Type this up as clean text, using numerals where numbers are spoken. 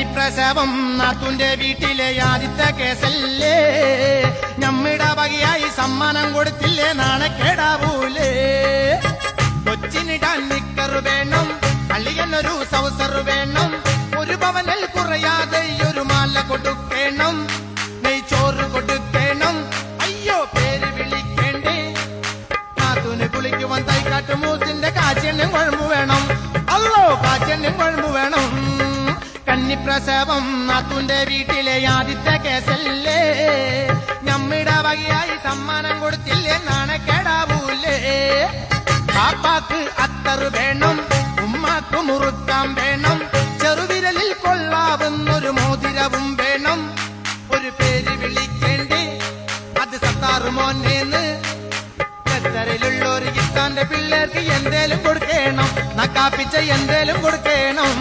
കന്നിപ്രസവം നാത്തുന്റെ വീട്ടിലെ ആദ്യത്തെ കേസല്ലേ, ഞമ്മിട വകയായി സമ്മാനം കൊടുത്തില്ലേ നാണക്കേടാവൂലേ. കൊച്ചിനിടാൻ നിക്കറ് വേണം, അളിയനൊരു സൗസർ വേണം, ഒരു പവനിൽ കുറയാതെ ഒരു മാല കൊടുക്കണം, നെയ്ച്ചോറ് കൊടുക്കണം, അയ്യോ പേര് വിളിക്കേണ്ടേ. നാത്തൂന് കുളിക്കുവാൻ തൈക്കാട്ട് മൂസിന്റെ കാച്ചെണ്ണും കുഴമ്പ് വേണം, അല്ലോ കാച്ചെണ്ണും കുഴമ്പ് വേണം. കന്നിപ്രസവം നാത്തൂന്റെ വീട്ടിലെ ആദ്യത്തെ കേസല്ലേ, ഞമ്മിട വകയായി സമ്മാനം കൊടുത്തില്ലേ നാണക്കേടാവൂലേ. പാപ്പാക്ക് അത്തറ് വേണം, ഉമ്മാക്ക് മുറുക്കാൻ വേണം, ചെറുവിരലിൽ കൊള്ളാവുന്നൊരു മോതിരവും വേണം, ഒരു പേര് വിളിക്കേണ്ടേ അത് സത്താറ് മോനേന്ന്. ഖത്തറിലുള്ളൊരു ഗിത്താന്റെ പിള്ളേർക്ക് എന്തേലും കൊടുക്കണം, നക്കാപ്പിച്ച എന്തേലും കൊടുക്കണം.